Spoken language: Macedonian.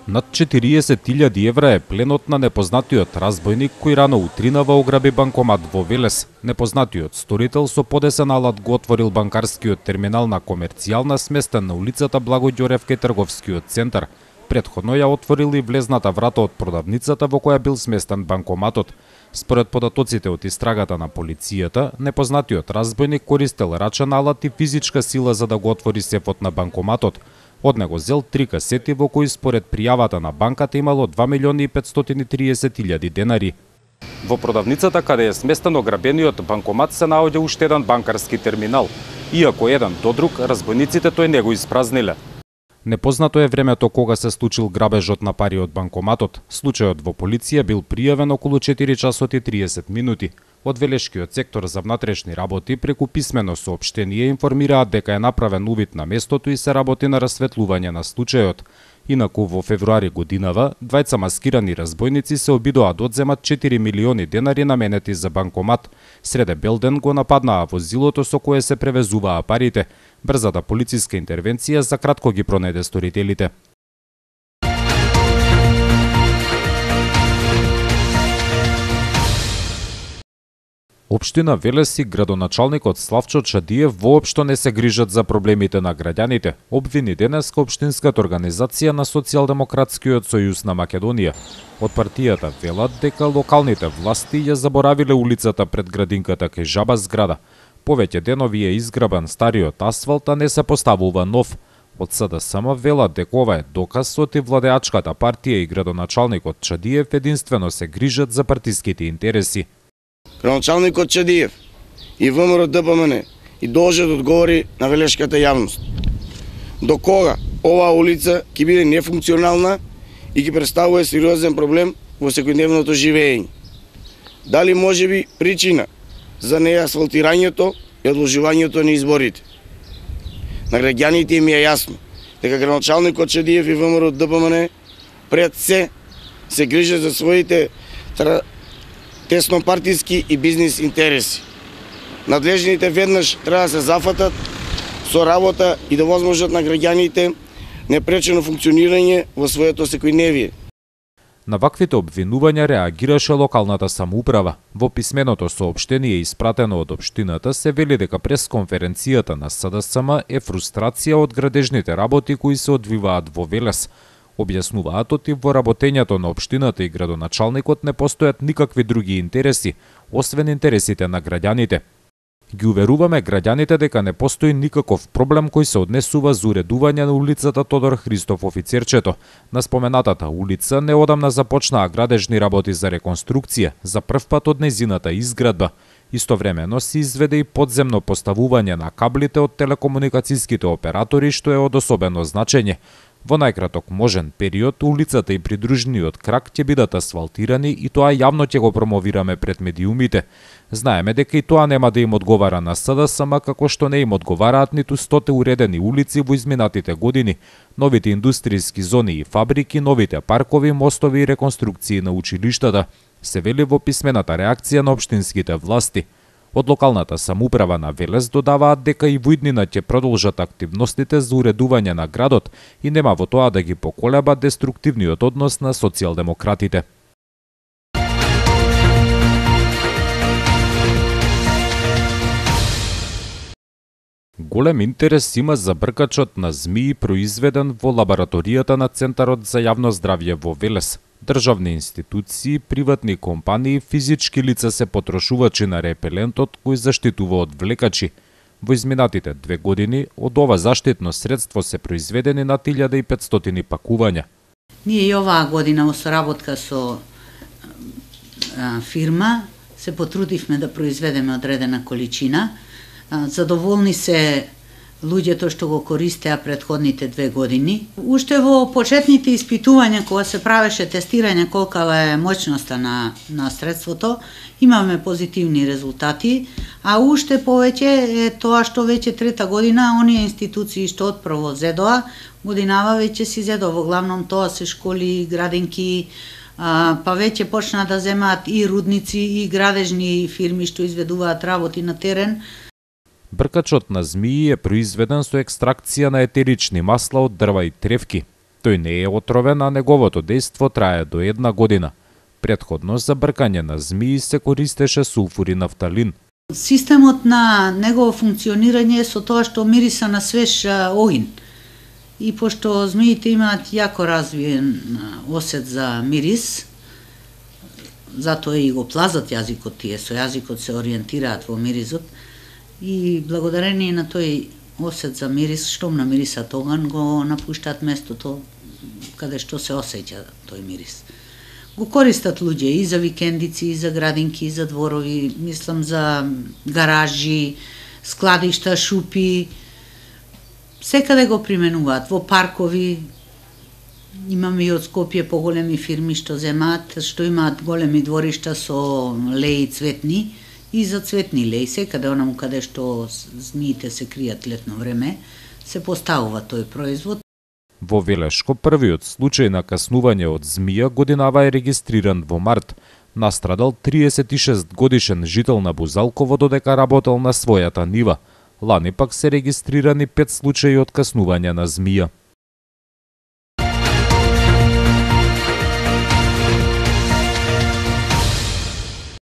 Над 40.000 евра е пленот на непознатиот разбойник кој рано утринава ограби банкомат во Велес. Непознатиот сторител со подесен алат го отворил банкарскиот терминал на Комерцијална, сместен на улицата Благо Ѓорев кај трговскиот центар. Претходно ја отворил и влезната врата од продавницата во која бил сместен банкоматот. Според податоците од истрагата на полицијата, непознатиот разбойник користел рачен алат и физичка сила за да го отвори сефот на банкоматот. Од него зел 3 касети во кои според пријавата на банката имало 2.530.000 денари. Во продавницата каде е сместен ограбениот банкомат се наоѓа уште еден банкарски терминал. Иако еден до друг, разбойниците тој не го испразниле. Непознато е времето кога се случил грабежот на пари од банкоматот. Случајот во полиција бил пријавен околу 4 часот и 30 минути. Од Велешкиот сектор за внатрешни работи преку писмено соопштение информираат дека е направен увид на местото и се работи на расветлување на случајот. Инаку во февруари годинава, двајца маскирани разбойници се обидоа да одземат 4 милиони денари наменети за банкомат. Среде белден го нападнаа возилото со кое се превезуваа парите. Брзата полициска интервенција за кратко ги пронајде сторителите. Општина Велес и градоначалникот Славчо Чадиев воопшто не се грижат за проблемите на граѓаните, обвини денеска општинската организација на Социјалдемократскиот сојуз на Македонија. Од партијата велат дека локалните власти ја заборавиле улицата пред градинката кај Жаба зграда. Повеќе денови е изграбан стариот асфалт, а не се поставува нов. Од СДСМ велат дека ова е доказ оти владеачката партија и градоначалникот Чадиев единствено се грижат за партиските интереси. Градоначалникот Чадиев и ВМРО ДПМН и должат да одговори на велешката јавност. До кога оваа улица ќе биде нефункционална и ќе представува сериозен проблем во секојдневното живење? Дали можеби причина за неасфалтирањето и одложувањето на изборите? На граѓаните им е јасно дека градоначалникот Чадиев и ВМРО ДПМН пред се грижат за своите теснопартиски и бизнис интереси. Надлежните веднаш треба да се зафатат со работа и да возможат на граѓаните непречено функционирање во своето секојдневие. На ваквите обвинувања реагираше локалната самоуправа. Во писменото соопштение испратено од општината се вели дека пресконференцијата на СДСМ е фрустрација од градежните работи кои се одвиваат во Велес. Објаснуваат оти во работењето на општината и градоначалникот не постојат никакви други интереси, освен интересите на граѓаните. Ги уверуваме граѓаните дека не постои никаков проблем кој се однесува за уредување на улицата Тодор Христов Офицерчето. На споменатата улица неодамна започнаа градежни работи за реконструкција, за прв пат од нејзината изградба. Истовремено се изведе и подземно поставување на каблите од телекомуникацијските оператори, што е од особено значење. Во најкраток можен период, улицата и придружниот крак ќе бидат асфалтирани и тоа јавно ќе го промовираме пред медиумите. Знаеме дека и тоа нема да им одговара на СДСМ, како што не им одговараат ниту 100 уредени улици во изминатите години, новите индустријски зони и фабрики, новите паркови, мостови и реконструкции на училиштата, се вели во писмената реакција на општинските власти. Од локалната самоуправа на Велес додаваат дека и во иднина ќе продолжат активностите за уредување на градот и нема во тоа да ги поколеба деструктивниот однос на социјалдемократите. Голем интерес има за бркачот на змии произведен во лабораторијата на Центарот за јавно здравје во Велес. Државни институции, приватни компании, физички лица се потрошувачи на репелентот кој заштитува од влекачи. Во изминатите 2 години од ова заштитно средство се произведени над 1500 пакувања. Ние и оваа година во соработка со фирма се потрудивме да произведеме одредена количина. Задоволни се луѓето што го користеа претходните 2 години. Уште во почетните испитувања кога се правеше тестирање колкава е моќноста на средството, имаме позитивни резултати, а уште повеќе е тоа што веќе 3-та година оние институции што одпрво зедоа, годинава веќе си зедоа, во главном тоа се школи, градинки, па веќе почнаа да земаат и рудници и градежни фирми што изведуваат работи на терен. Бркачот на змии е произведен со екстракција на етерични масла од дрва и тревки. Тој не е отровен, а неговото дејство трае до 1 година. Претходно за бркање на змии се користеше сулфур и нафталин. Системот на негово функционирање е со тоа што мириса на свеж огин. И пошто змиите имаат јако развиен осет за мирис, затоа и го плазат јазикот, тие со јазикот се ориентираат во миризот, и благодарение на тој осет за мирис, штом намирисат оган, го напуштаат местото каде што се осеќа тој мирис. Го користат луѓе и за викендици, и за градинки, и за дворови, мислам за гаражи, складишта, шупи, секаде го применуваат, во паркови. Имаме и од Скопје поголеми фирми што земаат, што имаат големи дворишта со леи цветни, и за цветни леи, секаде онаму каде што змиите се кријат летно време, се поставува тој производ. Во Велешко првиот случај на каснување од змија годинава е регистриран во март. Настрадал 36 годишен жител на Бузалково додека работел на својата нива. Лани пак се регистрирани 5 случаи од каснување на змија.